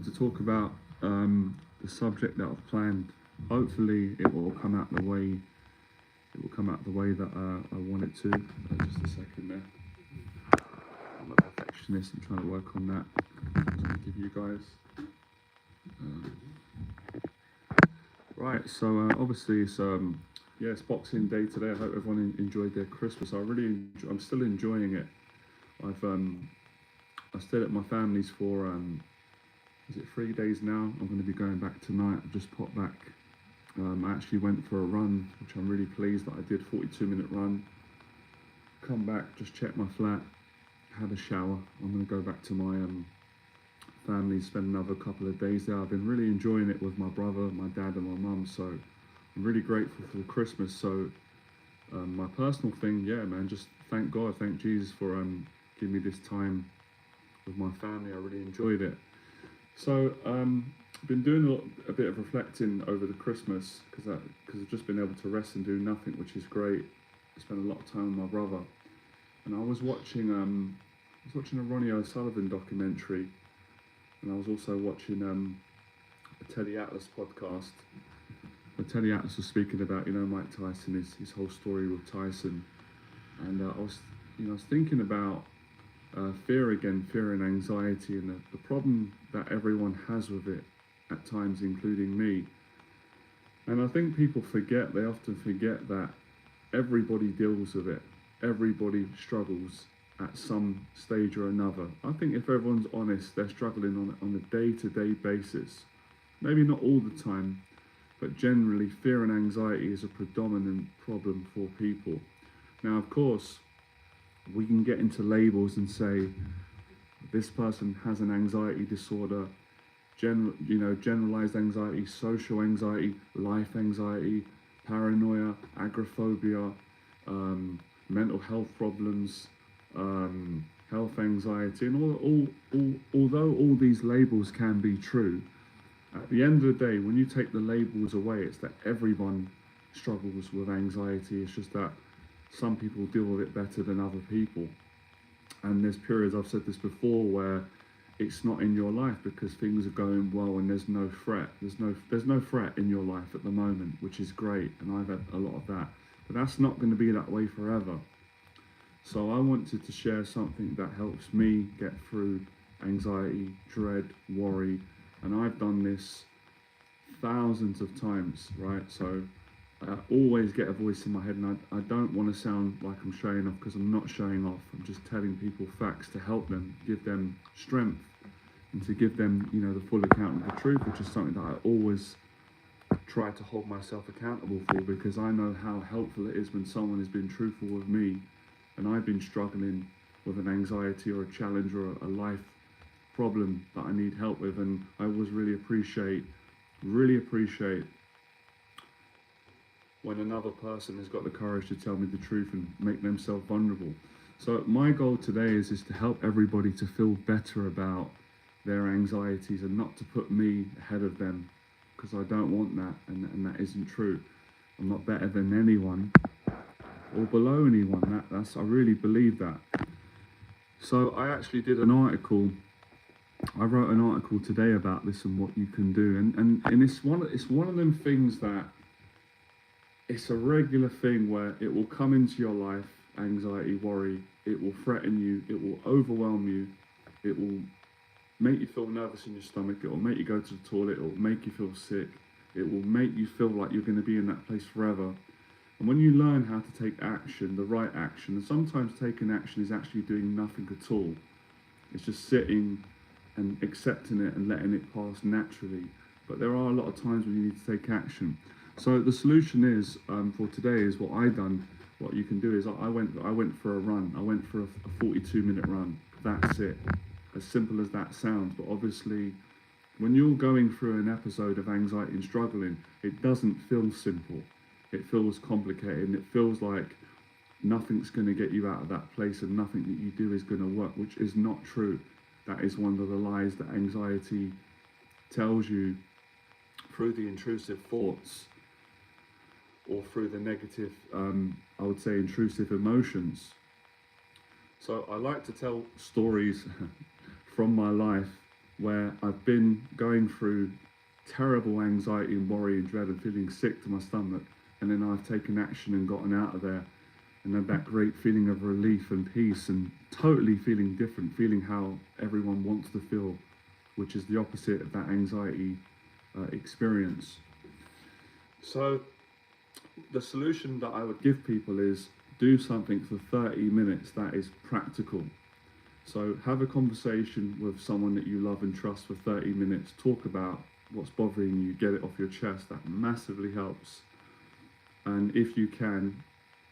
wanted to talk about the subject that I've planned. Hopefully, it will come out the way. It will come out the way that I want it to. Just a second there. I'm a perfectionist. I'm trying to work on that. I'm trying to give you guys. Right. So obviously, it's Boxing Day today. I hope everyone enjoyed their Christmas. I'm still enjoying it. I stayed at my family's for is it 3 days now? I'm going to be going back tonight. I've just popped back. I actually went for a run, which I'm really pleased that I did. 42-minute run. Come back, just checked my flat, had a shower. I'm going to go back to my family, spend another couple of days there. I've been really enjoying it with my brother, my dad, and my mum. So I'm really grateful for the Christmas. So my personal thing, yeah, man, just thank God, thank Jesus for giving me this time with my family. I really enjoyed it. So I've been doing a bit of reflecting over the Christmas because I've just been able to rest and do nothing, which is great. I spent a lot of time with my brother, and I was watching a Ronnie O'Sullivan documentary, and I was also watching a Teddy Atlas podcast. Where Teddy Atlas was speaking about Mike Tyson, his whole story with Tyson, and I was thinking about fear and anxiety, and the problem that everyone has with it at times, including me. And I think they often forget that everybody deals with it. Everybody struggles at some stage or another. I think if everyone's honest, they're struggling on a day-to-day basis. Maybe not all the time, but generally fear and anxiety is a predominant problem for people. Now, of course, we can get into labels and say this person has an anxiety disorder, generalized anxiety, social anxiety, life anxiety, paranoia, agoraphobia, mental health problems, health anxiety, and although all these labels can be true, at the end of the day, when you take the labels away, it's that everyone struggles with anxiety. It's just that some people deal with it better than other people. And there's periods, I've said this before, where it's not in your life because things are going well and there's no threat. There's no threat in your life at the moment, which is great, and I've had a lot of that. But that's not going to be that way forever. So I wanted to share something that helps me get through anxiety, dread, worry, and I've done this thousands of times, right? So I always get a voice in my head, and I don't want to sound like I'm showing off, because I'm not showing off. I'm just telling people facts to help them, give them strength, and to give them, the full account of the truth, which is something that I always try to hold myself accountable for, because I know how helpful it is when someone has been truthful with me, and I've been struggling with an anxiety or a challenge or a life problem that I need help with, and I always really appreciate when another person has got the courage to tell me the truth and make themselves vulnerable. So my goal today is to help everybody to feel better about their anxieties and not to put me ahead of them, because I don't want that, and that isn't true. I'm not better than anyone or below anyone. I really believe that. So I actually did an article. I wrote an article today about this and what you can do, and it's one of them things that it's a regular thing where it will come into your life, anxiety, worry, it will threaten you, it will overwhelm you, it will make you feel nervous in your stomach, it will make you go to the toilet, it will make you feel sick, it will make you feel like you're going to be in that place forever. And when you learn how to take action, the right action, and sometimes taking action is actually doing nothing at all. It's just sitting and accepting it and letting it pass naturally. But there are a lot of times when you need to take action. So the solution is, for today, is what I done. What you can do is I went for a run. I went for a 42-minute run. That's it. As simple as that sounds. But obviously, when you're going through an episode of anxiety and struggling, it doesn't feel simple. It feels complicated, and it feels like nothing's going to get you out of that place, and nothing that you do is going to work, which is not true. That is one of the lies that anxiety tells you through the intrusive thoughts, or through the negative, I would say, intrusive emotions. So I like to tell stories from my life where I've been going through terrible anxiety and worry and dread and feeling sick to my stomach, and then I've taken action and gotten out of there and had that great feeling of relief and peace and totally feeling different, feeling how everyone wants to feel, which is the opposite of that anxiety experience. So the solution that I would give people is do something for 30 minutes that is practical. So have a conversation with someone that you love and trust for 30 minutes. Talk about what's bothering you, get it off your chest. That massively helps. And if you can,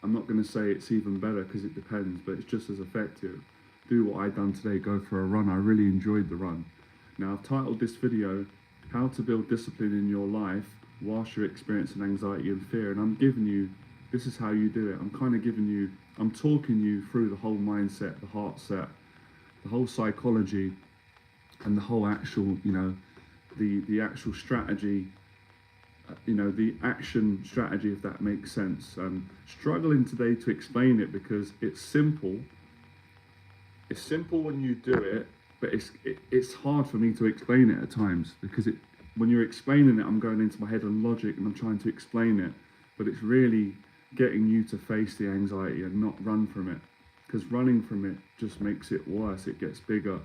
I'm not going to say it's even better because it depends, but it's just as effective. Do what I done today, go for a run. I really enjoyed the run. Now I've titled this video, How to Build Discipline in Your Life Whilst You're Experiencing Anxiety and Fear. And I'm giving you, this is how you do it. I'm talking you through the whole mindset, the heart set, the whole psychology, and the whole actual, the actual strategy, the action strategy, if that makes sense. Struggling today to explain it because it's simple. It's simple when you do it, but it's hard for me to explain it at times because when you're explaining it, I'm going into my head on logic and I'm trying to explain it, but it's really getting you to face the anxiety and not run from it, because running from it just makes it worse. It gets bigger,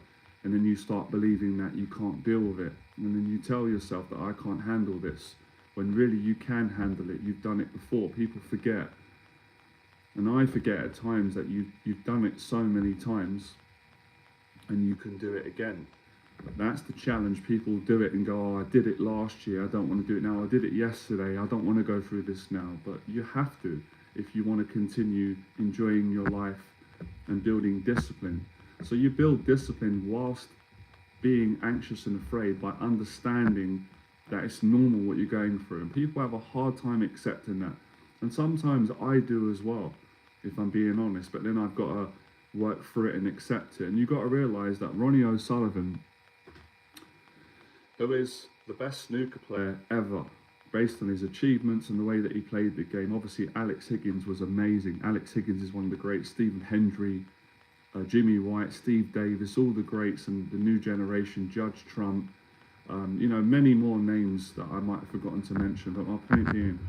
and then you start believing that you can't deal with it, and then you tell yourself that I can't handle this, when really you can handle it. You've done it before. People forget, and I forget at times that you've done it so many times and you can do it again. But that's the challenge. People do it and go, oh, I did it last year, I don't want to do it now. I did it yesterday, I don't want to go through this now. But you have to if you want to continue enjoying your life and building discipline. So you build discipline whilst being anxious and afraid, by understanding that it's normal what you're going through. And people have a hard time accepting that. And sometimes I do as well, if I'm being honest. But then I've got to work through it and accept it. And you've got to realise that Ronnie O'Sullivan, who is the best snooker player ever, based on his achievements and the way that he played the game. Obviously, Alex Higgins was amazing. Alex Higgins is one of the greats. Stephen Hendry, Jimmy White, Steve Davis, all the greats, and the new generation, Judge Trump, many more names that I might have forgotten to mention. But my point being,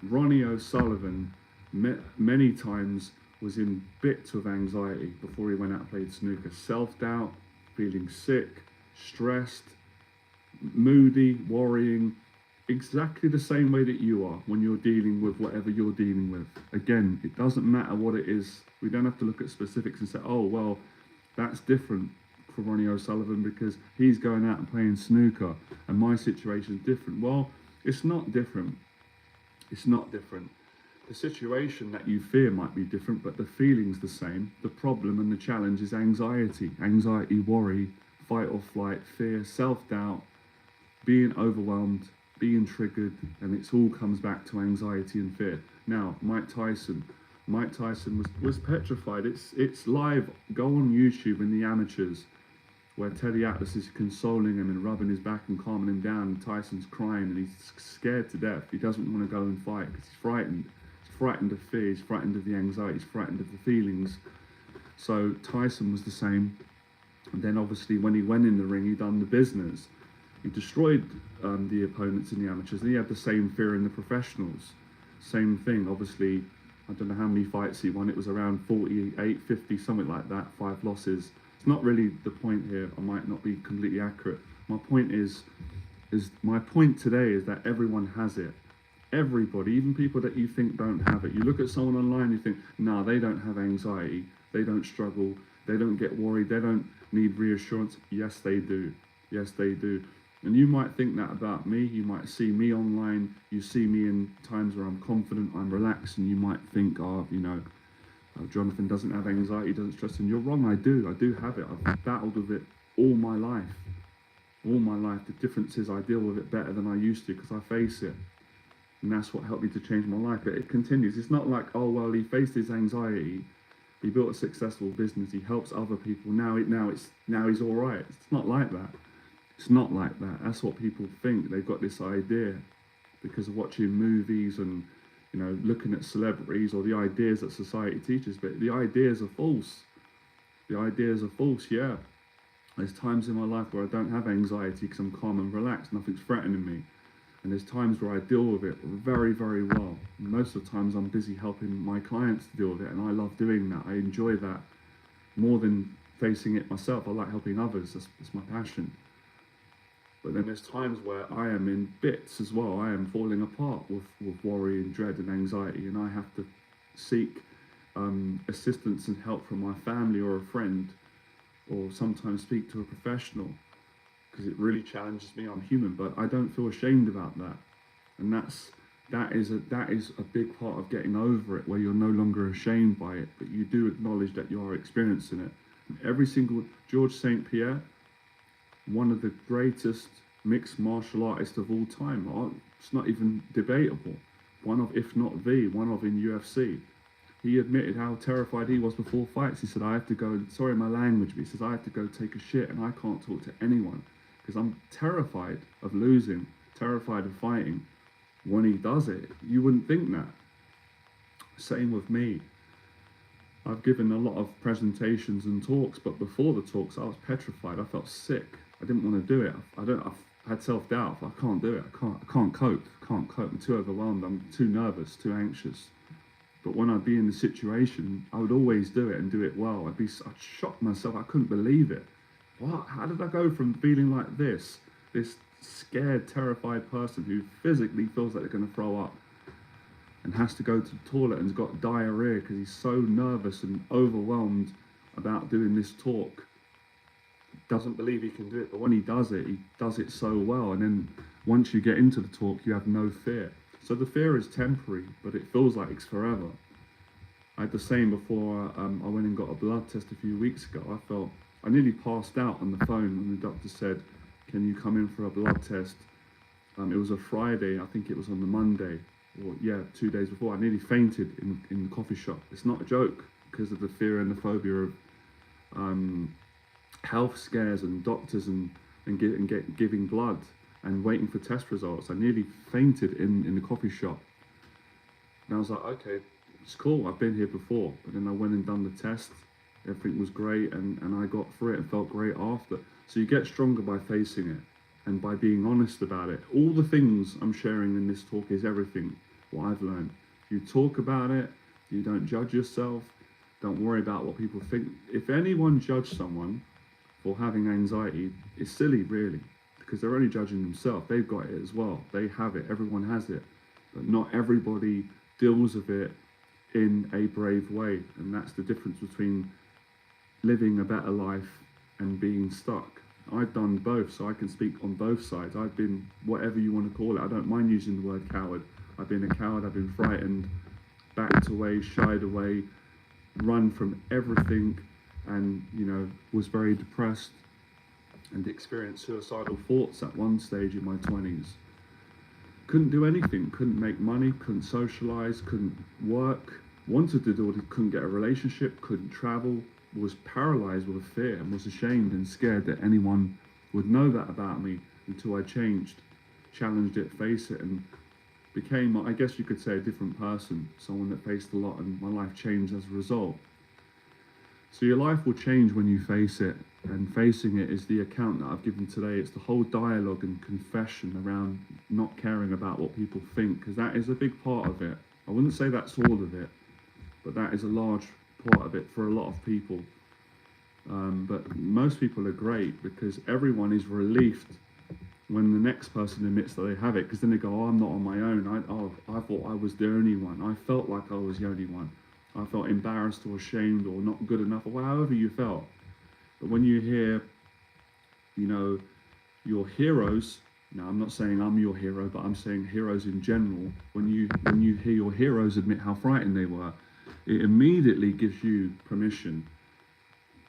Ronnie O'Sullivan many times was in bits of anxiety before he went out and played snooker. Self-doubt, feeling sick, stressed, moody, worrying, exactly the same way that you are when you're dealing with whatever you're dealing with. Again, it doesn't matter what it is. We don't have to look at specifics and say, oh, well, that's different for Ronnie O'Sullivan because he's going out and playing snooker and my situation is different. Well, it's not different. It's not different. The situation that you fear might be different, but the feeling's the same. The problem and the challenge is anxiety. Anxiety, worry, fight or flight, fear, self-doubt, being overwhelmed, being triggered, and it all comes back to anxiety and fear. Now, Mike Tyson was petrified. It's live. Go on YouTube in the amateurs, where Teddy Atlas is consoling him and rubbing his back and calming him down, and Tyson's crying and he's scared to death. He doesn't want to go and fight because he's frightened. He's frightened of fear, he's frightened of the anxiety, he's frightened of the feelings. So Tyson was the same. And then obviously when he went in the ring, he done the business. He destroyed the opponents in the amateurs, and he had the same fear in the professionals. Same thing, obviously, I don't know how many fights he won. It was around 48, 50, something like that, 5 losses. It's not really the point here. I might not be completely accurate. My point my point today is that everyone has it. Everybody, even people that you think don't have it. You look at someone online, you think, nah, they don't have anxiety, they don't struggle, they don't get worried, they don't need reassurance. Yes, they do. Yes, they do. And you might think that about me. You might see me online. You see me in times where I'm confident, I'm relaxed, and you might think, Jonathan doesn't have anxiety, doesn't stress. And you're wrong, I do have it. I've battled with it all my life. All my life. The difference is I deal with it better than I used to because I face it. And that's what helped me to change my life. But it continues. It's not like, oh, well, he faced his anxiety. He built a successful business. He helps other people. Now he's all right. It's not like that. It's not like that. That's what people think. They've got this idea because of watching movies and, looking at celebrities or the ideas that society teaches. But the ideas are false. The ideas are false, yeah. There's times in my life where I don't have anxiety because I'm calm and relaxed, nothing's threatening me. And there's times where I deal with it very, very well. And most of the times I'm busy helping my clients to deal with it, and I love doing that. I enjoy that more than facing it myself. I like helping others, that's my passion. But then there's times where I am in bits as well. I am falling apart with worry and dread and anxiety, and I have to seek assistance and help from my family or a friend, or sometimes speak to a professional, because it really challenges me. I'm human, but I don't feel ashamed about that. And that is a big part of getting over it, where you're no longer ashamed by it, but you do acknowledge that you are experiencing it. And every single George St. Pierre, one of the greatest mixed martial artists of all time, it's not even debatable. One of, if not the one of in UFC. He admitted how terrified he was before fights. He said, I have to go, sorry my language, but he says, I have to go take a shit and I can't talk to anyone because I'm terrified of losing, terrified of fighting. When he does it, you wouldn't think that. Same with me. I've given a lot of presentations and talks, but before the talks, I was petrified. I felt sick. I didn't want to do it. I've had self-doubt. I can't do it. I can't cope. I'm too overwhelmed. I'm too nervous, too anxious. But when I'd be in the situation, I would always do it and do it well. I'd shock myself. I couldn't believe it. What? How did I go from feeling like this scared, terrified person who physically feels like they're going to throw up and has to go to the toilet and's got diarrhea because he's so nervous and overwhelmed about doing this talk, doesn't believe he can do it, but when he does it so well. And then once you get into the talk, you have no fear. So the fear is temporary, but it feels like it's forever. I had the same before I went and got a blood test a few weeks ago. I nearly passed out on the phone when the doctor said, can you come in for a blood test? It was a Friday, I think it was on the Monday, or 2 days before. I nearly fainted in the coffee shop. It's not a joke because of the fear and the phobia of health scares and doctors and giving blood and waiting for test results. I nearly fainted in the coffee shop. And I was like, okay, it's cool, I've been here before. But then I went and done the test. Everything was great, and I got through it and felt great after. So you get stronger by facing it and by being honest about it. All the things I'm sharing in this talk is everything, what I've learned. You talk about it, you don't judge yourself, don't worry about what people think. If anyone judged someone for having anxiety, it's silly really, because they're only judging themselves. They've got it as well. They have it, everyone has it. But not everybody deals with it in a brave way. And that's the difference between living a better life and being stuck. I've done both, so I can speak on both sides. I've been whatever you want to call it. I don't mind using the word coward. I've been a coward, I've been frightened, backed away, shied away, run from everything, and was very depressed and experienced suicidal thoughts at one stage in my 20s. Couldn't do anything, couldn't make money, couldn't socialize, couldn't work, wanted to do it, couldn't get a relationship, couldn't travel, was paralyzed with fear and was ashamed and scared that anyone would know that about me until I challenged it, faced it, and became, I guess you could say, a different person, someone that faced a lot, and my life changed as a result. So your life will change when you face it, and facing it is the account that I've given today. It's the whole dialogue and confession around not caring about what people think, because that is a big part of it. I wouldn't say that's all of it, but that is a large part of it for a lot of people. But most people are great because everyone is relieved when the next person admits that they have it, because then they go, oh, I'm not on my own. I thought I was the only one. I felt like I was the only one. I felt embarrassed or ashamed or not good enough, or however you felt. But when you hear, your heroes, now I'm not saying I'm your hero, but I'm saying heroes in general, when you hear your heroes admit how frightened they were, it immediately gives you permission,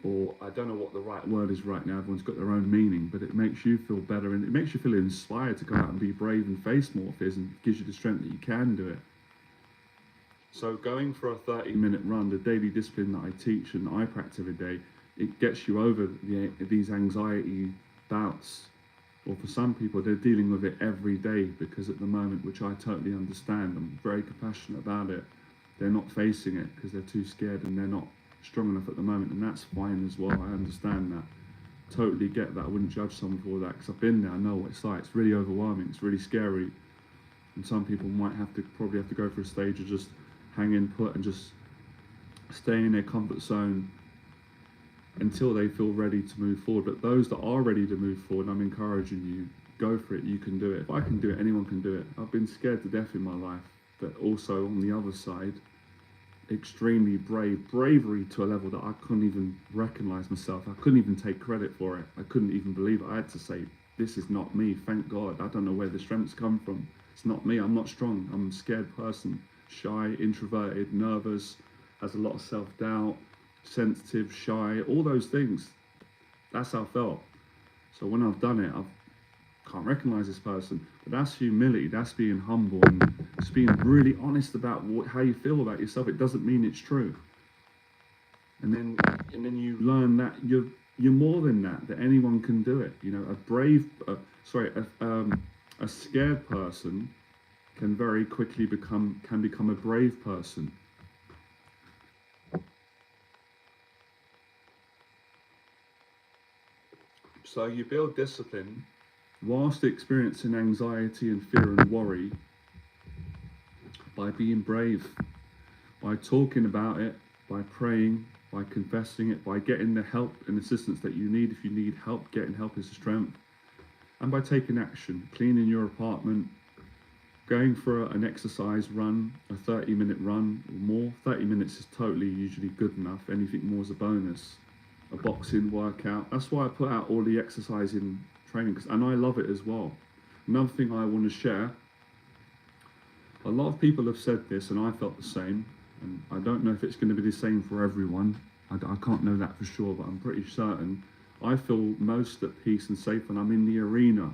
or I don't know what the right word is right now, everyone's got their own meaning, but it makes you feel better, and it makes you feel inspired to go out and be brave and face more fears, and gives you the strength that you can do it. So going for a 30-minute run, the daily discipline that I teach and I practice every day, it gets you over these anxiety bouts. Or for some people, they're dealing with it every day because at the moment, which I totally understand, I'm very compassionate about it, they're not facing it because they're too scared and they're not strong enough at the moment, and that's fine as well, I understand that. totally get that. I wouldn't judge someone for that, because I've been there. I know what it's like. It's really overwhelming. It's really scary. And some people might probably have to go through a stage of just hanging put and just staying in their comfort zone until they feel ready to move forward. But those that are ready to move forward, I'm encouraging you, go for it. You can do it. If I can do it, anyone can do it. I've been scared to death in my life, but also on the other side, extremely bravery to a level that I couldn't even recognize myself. I couldn't even take credit for it. I couldn't even believe it. I had to say, this is not me. Thank God. I don't know where the strengths come from. It's not me. I'm not strong. I'm a scared person, shy, introverted, nervous, has a lot of self-doubt, sensitive, shy, all those things. That's how I felt. So when I've done it, I can't recognize this person. But that's humility. That's being humble and just being really honest about how you feel about yourself. It doesn't mean it's true. And then you learn that you're more than that. That anyone can do it. You know, a scared person can very quickly become a brave person. So you build discipline whilst experiencing anxiety and fear and worry by being brave, by talking about it, by praying, by confessing it, by getting the help and assistance that you need. If you need help, getting help is a strength. And by taking action, cleaning your apartment, going for an exercise run, a 30-minute run or more. 30 minutes is totally usually good enough. Anything more is a bonus. A boxing workout. That's why I put out all the exercising training, and I love it as well. Another thing I want to share, a lot of people have said this and I felt the same, and I don't know if it's going to be the same for everyone. I can't know that for sure, but I'm pretty certain. I feel most at peace and safe when I'm in the arena.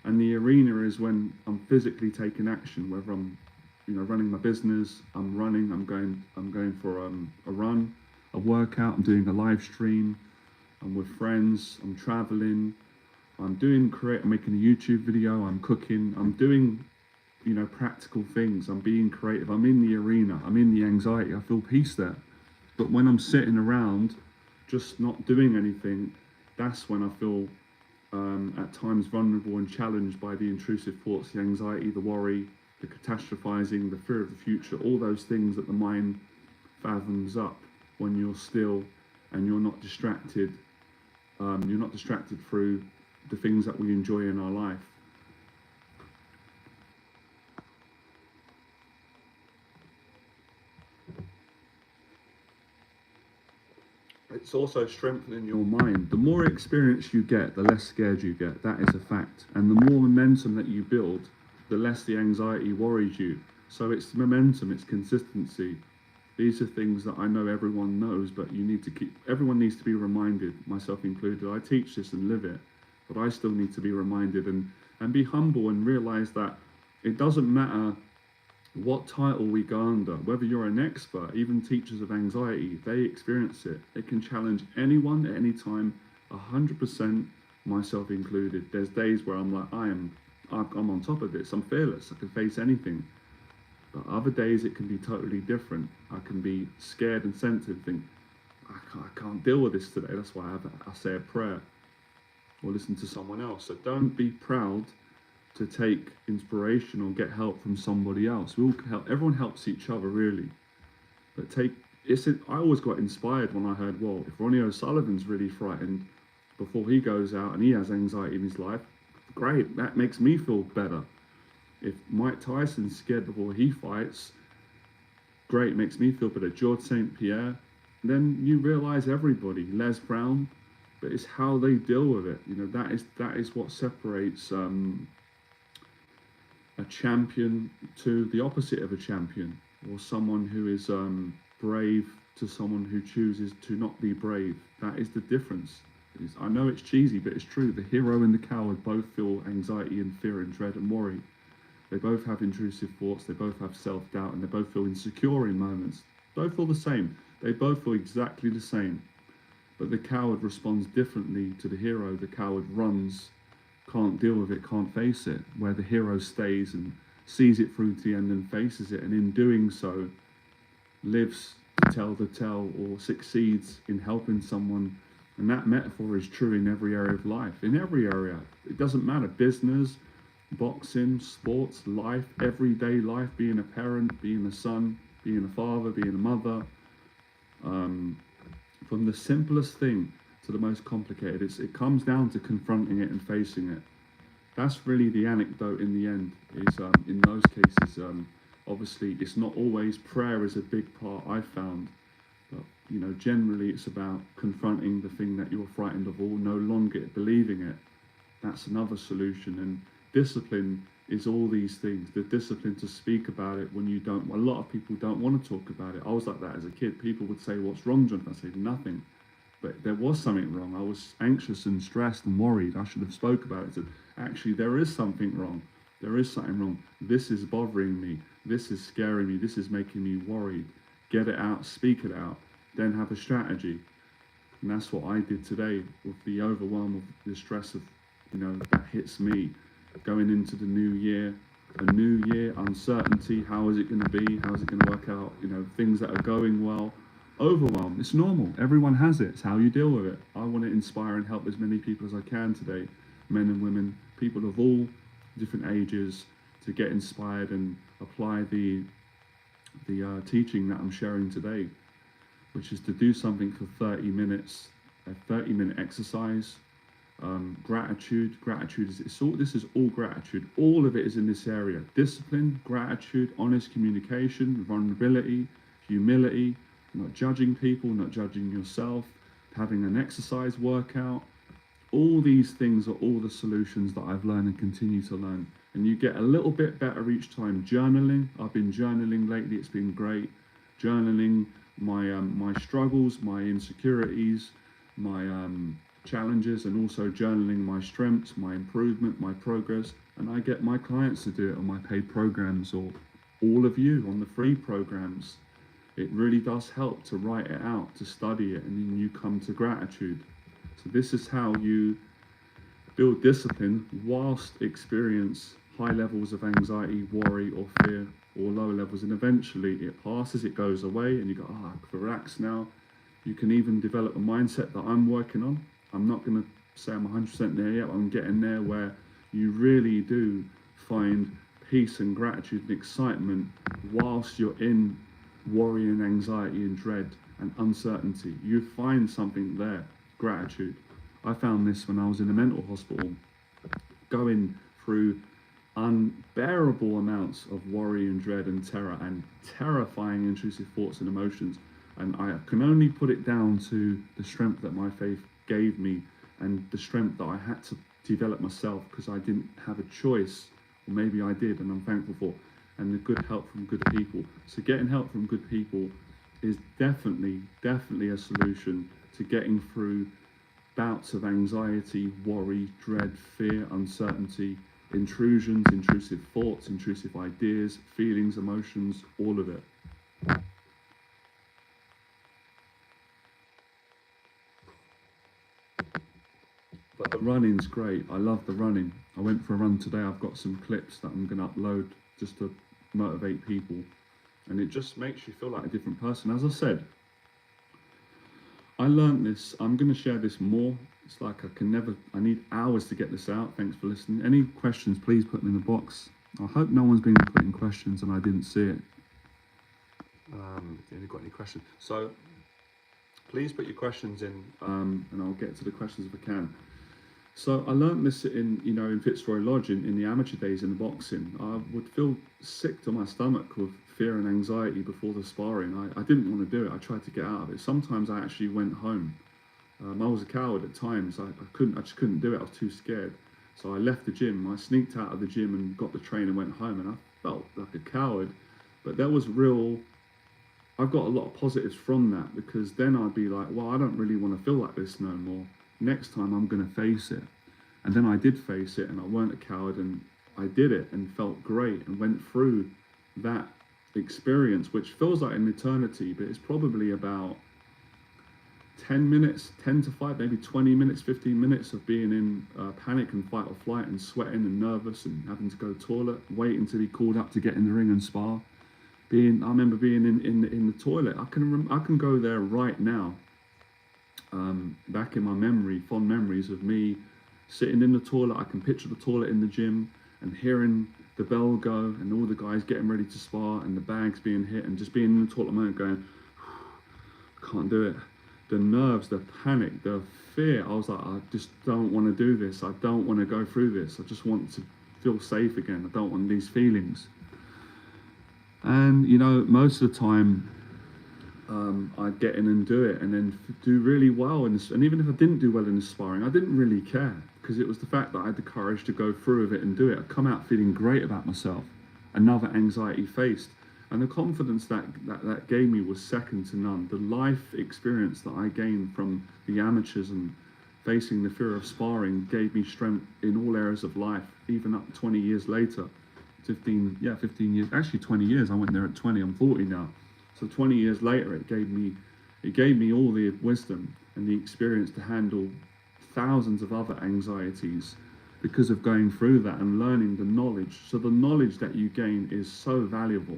And the arena is when I'm physically taking action, whether I'm running my business, I'm running, I'm going for a run, a workout, I'm doing a live stream, I'm with friends, I'm traveling, I'm making a YouTube video, I'm cooking, I'm doing, practical things, I'm being creative, I'm in the arena, I'm in the anxiety, I feel peace there. But when I'm sitting around, just not doing anything, that's when I feel at times vulnerable and challenged by the intrusive thoughts, the anxiety, the worry, the catastrophizing, the fear of the future, all those things that the mind fathoms up when you're still and you're not distracted. You're not distracted through the things that we enjoy in our life. It's also strengthening your mind. The more experience you get, the less scared you get. That is a fact. And the more momentum that you build, the less the anxiety worries you. So it's momentum, it's consistency. These are things that I know everyone knows, but everyone needs to be reminded, myself included. I teach this and live it, but I still need to be reminded and be humble and realize that it doesn't matter what title we go under, whether you're an expert, even teachers of anxiety, they experience it. It can challenge anyone at any time, 100%, myself included. There's days where I'm like, I'm on top of this, I'm fearless, I can face anything. But other days it can be totally different. I can be scared and sensitive, think, I can't deal with this today. That's why I say a prayer or listen to someone else. So don't be proud to take inspiration or get help from somebody else. We all help. Everyone helps each other, really. But I always got inspired when I heard, well, if Ronnie O'Sullivan's really frightened before he goes out and he has anxiety in his life, great, that makes me feel better. If Mike Tyson's scared before he fights, great, makes me feel better. George St. Pierre, then you realize everybody, Les Brown, but it's how they deal with it. That is what separates a champion to the opposite of a champion, or someone who is brave to someone who chooses to not be brave. That is the difference. I know it's cheesy, but it's true. The hero and the coward both feel anxiety and fear and dread and worry. They both have intrusive thoughts, they both have self-doubt, and they both feel insecure in moments. They both feel the same. They both feel exactly the same. But the coward responds differently to the hero. The coward runs, can't deal with it, can't face it, where the hero stays and sees it through to the end and faces it, and in doing so, lives to tell the tale or succeeds in helping someone And that metaphor is true in every area of life. In every area. It doesn't matter. Business, boxing, sports, life, everyday life, being a parent, being a son, being a father, being a mother. From the simplest thing to the most complicated, it comes down to confronting it and facing it. That's really the anecdote in the end, is in those cases, obviously it's not always, prayer is a big part I've found, but generally it's about confronting the thing that you're frightened of, or no longer believing it. That's another solution. And discipline is all these things. The discipline to speak about it when you don't. A lot of people don't want to talk about it. I was like that as a kid. People would say, "What's wrong, Jonathan?" I said, "Nothing." But there was something wrong. I was anxious and stressed and worried. I should have spoke about it. I said, actually, there is something wrong. There is something wrong. This is bothering me. This is scaring me. This is making me worried. Get it out. Speak it out. Then have a strategy. And that's what I did today with the overwhelm of the stress of, that hits me. Going into the new year, uncertainty, how is it going to be, how is it going to work out, things that are going well, overwhelm, it's normal, everyone has it, it's how you deal with it. I want to inspire and help as many people as I can today, men and women, people of all different ages, to get inspired and apply the teaching that I'm sharing today, which is to do something for 30 minutes, a 30-minute exercise. Gratitude is this is all gratitude. All of it is in this area: discipline, gratitude, honest communication, vulnerability, humility, not judging people, not judging yourself, having an exercise workout. All these things are all the solutions that I've learned and continue to learn. And you get a little bit better each time. Journaling, I've been journaling lately, it's been great. Journaling my struggles, my insecurities, my challenges, and also journaling my strengths, my improvement, my progress. And I get my clients to do it on my paid programs, or all of you on the free programs. It really does help to write it out, to study it, and then you come to gratitude. So this is how you build discipline whilst experience high levels of anxiety, worry, or fear, or low levels, and eventually it passes, it goes away, and you go, I can relax now. You can even develop a mindset that I'm working on. I'm not going to say I'm 100% there yet, but I'm getting there, where you really do find peace and gratitude and excitement whilst you're in worry and anxiety and dread and uncertainty. You find something there, gratitude. I found this when I was in a mental hospital, going through unbearable amounts of worry and dread and terror and terrifying intrusive thoughts and emotions. And I can only put it down to the strength that my faith gave me, and the strength that I had to develop myself, because I didn't have a choice, or maybe I did, and I'm thankful for, and the good help from good people. So getting help from good people is definitely a solution to getting through bouts of anxiety, worry, dread, fear, uncertainty, intrusions, intrusive thoughts, intrusive ideas, feelings, emotions, all of it. But the running's great. I love the running. I went for a run today. I've got some clips that I'm going to upload just to motivate people. And it just makes you feel like a different person. As I said, I learned this. I'm going to share this more. It's like I need hours to get this out. Thanks for listening. Any questions, please put them in the box. I hope no one's been putting questions and I didn't see it. Have you got any questions? So please put your questions in, and I'll get to the questions if I can. So I learned this in Fitzroy Lodge in the amateur days in the boxing. I would feel sick to my stomach with fear and anxiety before the sparring. I didn't want to do it. I tried to get out of it. Sometimes I actually went home. I was a coward at times. I just couldn't do it. I was too scared. So I left the gym. I sneaked out of the gym and got the train and went home, and I felt like a coward. But there was I've got a lot of positives from that, because then I'd be like, well, I don't really want to feel like this no more. Next time I'm going to face it. And then I did face it, and I weren't a coward, and I did it and felt great and went through that experience, which feels like an eternity, but it's probably about 10 minutes, 10 to 5, maybe 20 minutes, 15 minutes of being in panic and fight or flight and sweating and nervous and having to go to the toilet, waiting to be called up to get in the ring and spar. I remember being in the toilet. I can go there right now back in my memory, fond memories of me sitting in the toilet. I can picture the toilet in the gym and hearing the bell go and all the guys getting ready to spar and the bags being hit and just being in the toilet moment going, I can't do it. The nerves, the panic, the fear. I was like, I just don't want to do this. I don't want to go through this. I just want to feel safe again. I don't want these feelings. And you know, most of the time I'd get in and do it and then do really well. And even if I didn't do well in the sparring, I didn't really care, because it was the fact that I had the courage to go through with it and do it. I'd come out feeling great about myself. Another anxiety faced. And the confidence that gave me was second to none. The life experience that I gained from the amateurs and facing the fear of sparring gave me strength in all areas of life, even up 20 years later. 15 years, actually 20 years. I went there at 20, I'm 40 now. So 20 years later, it gave me all the wisdom and the experience to handle thousands of other anxieties because of going through that and learning the knowledge. So the knowledge that you gain is so valuable.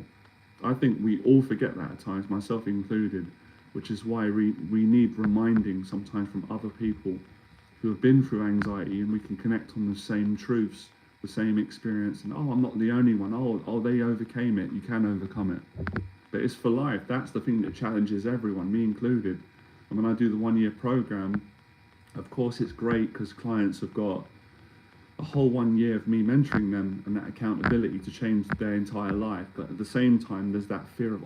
I think we all forget that at times, myself included, which is why we need reminding sometimes from other people who have been through anxiety, and we can connect on the same truths, the same experience, and I'm not the only one. Oh, they overcame it. You can overcome it. But it's for life. That's the thing that challenges everyone, me included. And when I do the 1 year program, of course it's great because clients have got a whole 1 year of me mentoring them and that accountability to change their entire life. But at the same time, there's that fear of,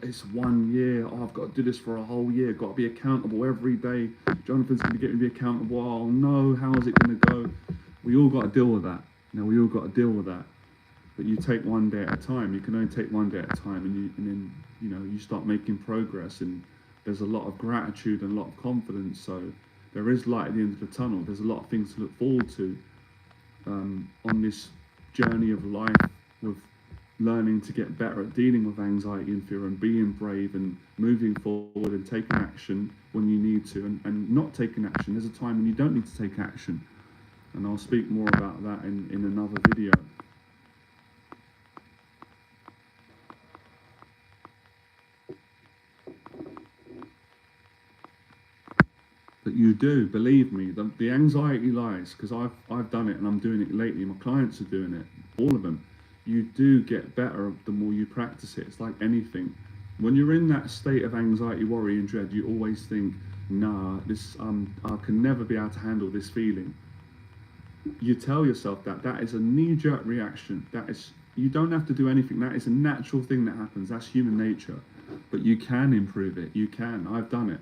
it's 1 year. I've got to do this for a whole year. Got to be accountable every day. Jonathan's going to get me to be accountable. Oh no, how is it going to go? We all got to deal with that. We all got to deal with that. But you take 1 day at a time. You can only take 1 day at a time, and then you start making progress. And there's a lot of gratitude and a lot of confidence. So there is light at the end of the tunnel. There's a lot of things to look forward to on this journey of life, with learning to get better at dealing with anxiety and fear and being brave and moving forward and taking action when you need to, and not taking action. There's a time when you don't need to take action. And I'll speak more about that in another video. But you do, believe me, the anxiety lies, because I've done it and I'm doing it lately. My clients are doing it, all of them. You do get better the more you practice it. It's like anything. When you're in that state of anxiety, worry and dread, you always think, nah, I can never be able to handle this feeling. You tell yourself that is a knee-jerk reaction. You don't have to do anything. That is a natural thing that happens. That's human nature. But you can improve it. You can. I've done it.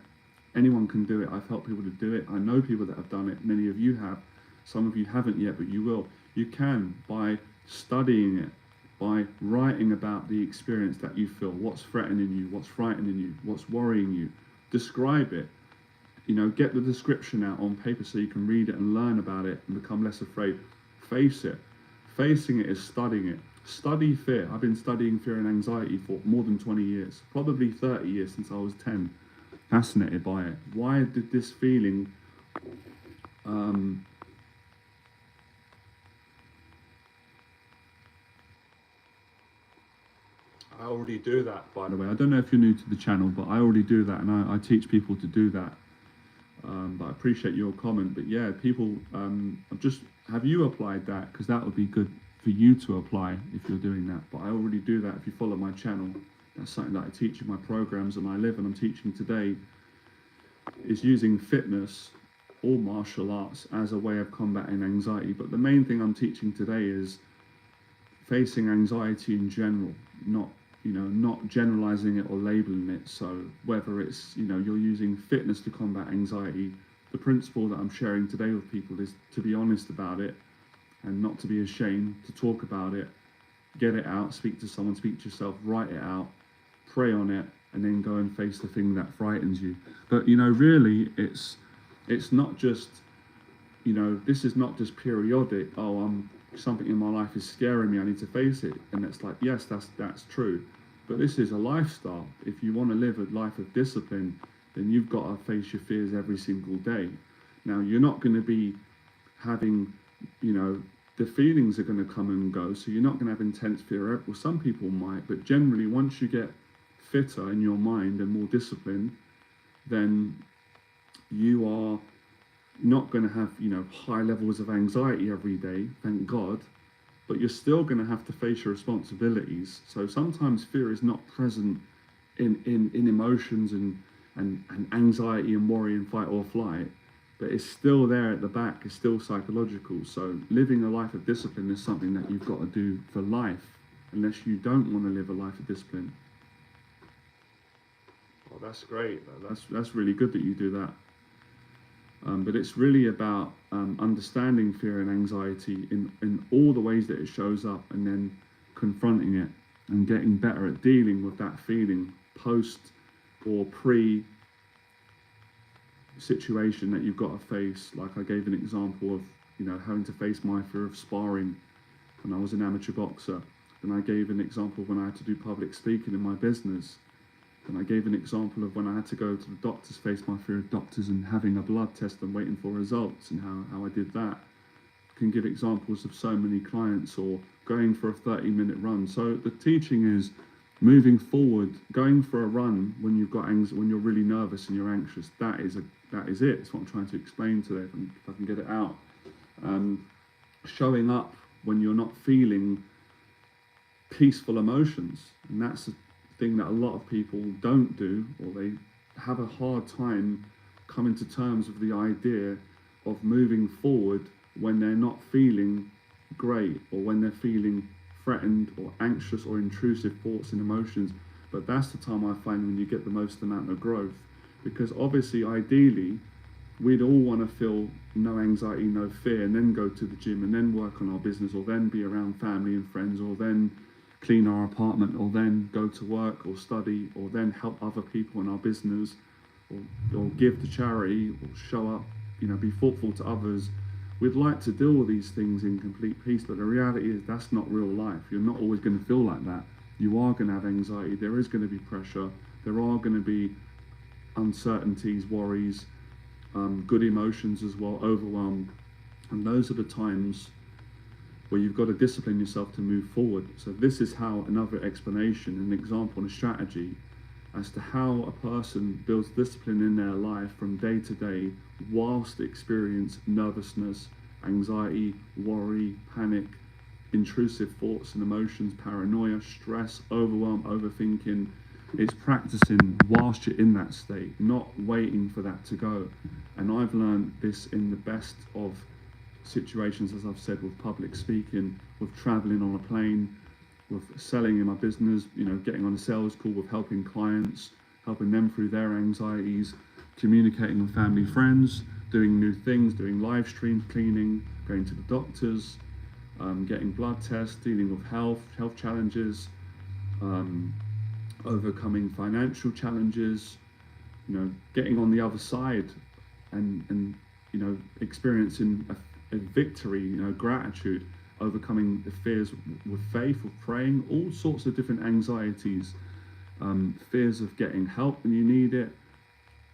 Anyone can do it. I've helped people to do it. I know people that have done it. Many of you have. Some of you haven't yet, but you will. You can, by studying it, by writing about the experience that you feel, what's threatening you, what's frightening you, what's worrying you. Describe it. Get the description out on paper so you can read it and learn about it and become less afraid. Face it. Facing it is studying it. Study fear. I've been studying fear and anxiety for more than 20 years, probably 30 years since I was 10. Fascinated by it. Why did this feeling I already do that, by the way. I don't know if you're new to the channel, but I already do that, and I teach people to do that. But I appreciate your comment. But yeah, people, have you applied that? Because that would be good for you to apply if you're doing that. But I already do that. If you follow my channel, that's something that I teach in my programs, and I live and I'm teaching today, is using fitness or martial arts as a way of combating anxiety. But the main thing I'm teaching today is facing anxiety in general, not generalizing it or labeling it. So whether it's, you're using fitness to combat anxiety, the principle that I'm sharing today with people is to be honest about it and not to be ashamed to talk about it, get it out, speak to someone, speak to yourself, write it out, pray on it, and then go and face the thing that frightens you. But really it's not just, this is not just periodic. Something in my life is scaring me, I need to face it. And it's like, yes, that's true. But this is a lifestyle. If you want to live a life of discipline, then you've got to face your fears every single day. Now, you're not going to be having, the feelings are going to come and go. So you're not going to have intense fear. Well, some people might, but generally once you get fitter in your mind and more disciplined, then You are not going to have, high levels of anxiety every day, thank God, but you're still going to have to face your responsibilities. So sometimes fear is not present in emotions and anxiety and worry and fight or flight, but it's still there at the back. It's still psychological. So living a life of discipline is something that you've got to do for life, unless you don't want to live a life of discipline. Oh, that's great. That's really good that you do that. But it's really about understanding fear and anxiety in all the ways that it shows up, and then confronting it and getting better at dealing with that feeling post or pre situation that you've got to face. Like I gave an example of, having to face my fear of sparring when I was an amateur boxer. And I gave an example when I had to do public speaking in my business. And I gave an example of when I had to go to the doctors, face my fear of doctors and having a blood test and waiting for results, and how I did that. I can give examples of so many clients, or going for a 30-minute run. So the teaching is moving forward, going for a run when you've got when you're really nervous and you're anxious. That is it. It's what I'm trying to explain today, if I can get it out. Showing up when you're not feeling peaceful emotions, and that's thing that a lot of people don't do, or they have a hard time coming to terms with the idea of moving forward when they're not feeling great, or when they're feeling threatened or anxious or intrusive thoughts and emotions. But that's the time I find when you get the most amount of growth, because obviously ideally we'd all want to feel no anxiety, no fear, and then go to the gym and then work on our business, or then be around family and friends, or then clean our apartment, or then go to work or study, or then help other people in our business, or give to charity, or show up, be thoughtful to others. We'd like to do all these things in complete peace, but the reality is that's not real life. You're not always going to feel like that. You are going to have anxiety. There is going to be pressure. There are going to be uncertainties, worries, good emotions as well, overwhelm. And those are the times where you've got to discipline yourself to move forward. So this is how another explanation, an example, and a strategy as to how a person builds discipline in their life from day to day whilst experience nervousness, anxiety, worry, panic, intrusive thoughts and emotions, paranoia, stress, overwhelm, overthinking. It's practicing whilst you're in that state, not waiting for that to go. And I've learned this in the best of situations, as I've said, with public speaking, with traveling on a plane, with selling in my business, getting on a sales call, with helping clients, helping them through their anxieties, communicating with family, friends, doing new things, doing live streams, cleaning, going to the doctors, getting blood tests, dealing with health challenges, overcoming financial challenges, getting on the other side and experiencing a victory, gratitude, overcoming the fears with faith, with praying, all sorts of different anxieties, fears of getting help when you need it.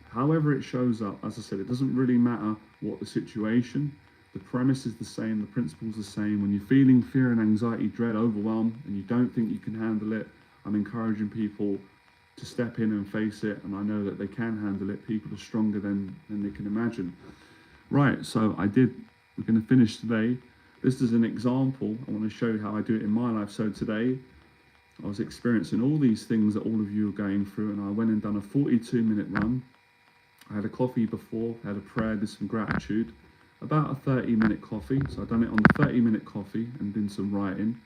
However it shows up, as I said, it doesn't really matter what the situation. The premise is the same, the principle's the same. When you're feeling fear and anxiety, dread, overwhelm, and you don't think you can handle it, I'm encouraging people to step in and face it, and I know that they can handle it. People are stronger than they can imagine. Right, so we're going to finish today. This is an example. I want to show you how I do it in my life. So today, I was experiencing all these things that all of you are going through, and I went and done a 42-minute run. I had a coffee before, had a prayer, did some gratitude, about a 30-minute coffee. So I've done it on the 30-minute coffee and did some writing,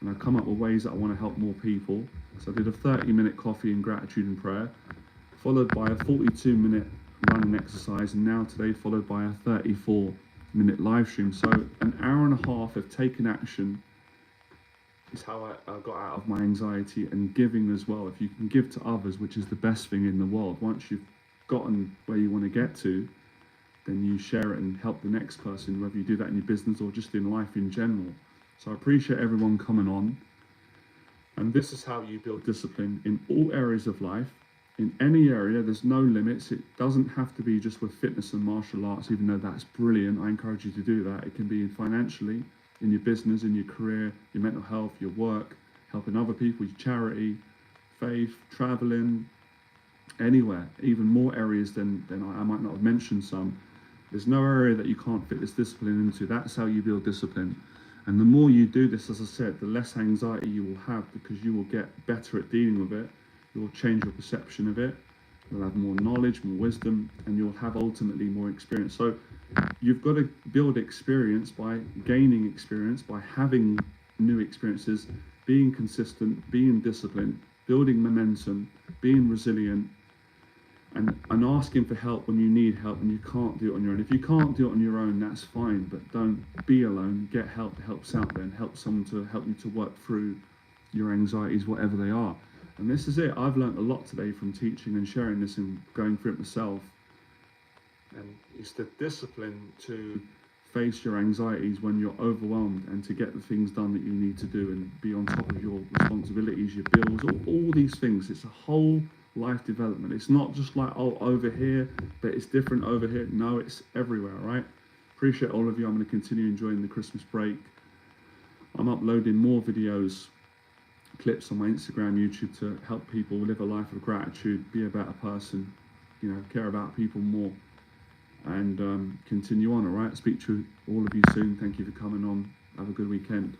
and I've come up with ways that I want to help more people. So I did a 30-minute coffee and gratitude and prayer, followed by a 42-minute running exercise, and now today followed by a 34-minute live stream. So an hour and a half of taking action is how I got out of my anxiety, and giving as well. If you can give to others, which is the best thing in the world, once you've gotten where you want to get to, then you share it and help the next person, whether you do that in your business or just in life in general. So I appreciate everyone coming on. And this is how you build discipline in all areas of life. In any area, there's no limits. It doesn't have to be just with fitness and martial arts, even though that's brilliant. I encourage you to do that. It can be financially, in your business, in your career, your mental health, your work, helping other people, your charity, faith, traveling, anywhere, even more areas than I might not have mentioned some. There's no area that you can't fit this discipline into. That's how you build discipline. And the more you do this, as I said, the less anxiety you will have, because you will get better at dealing with it. You'll change your perception of it. You'll have more knowledge, more wisdom, and you'll have ultimately more experience. So you've got to build experience by gaining experience, by having new experiences, being consistent, being disciplined, building momentum, being resilient, and asking for help when you need help and you can't do it on your own. If you can't do it on your own, that's fine, but don't be alone. Get help that helps out there, and help someone to help you to work through your anxieties, whatever they are. And this is it. I've learned a lot today from teaching and sharing this and going through it myself. And it's the discipline to face your anxieties when you're overwhelmed, and to get the things done that you need to do, and be on top of your responsibilities, your bills, all these things. It's a whole life development. It's not just like, oh, over here, but it's different over here. No, it's everywhere, right? Appreciate all of you. I'm going to continue enjoying the Christmas break. I'm uploading more videos, clips on my Instagram, YouTube, to help people live a life of gratitude, be a better person, care about people more, and continue on. All right, speak to all of you soon. Thank you for coming on. Have a good weekend.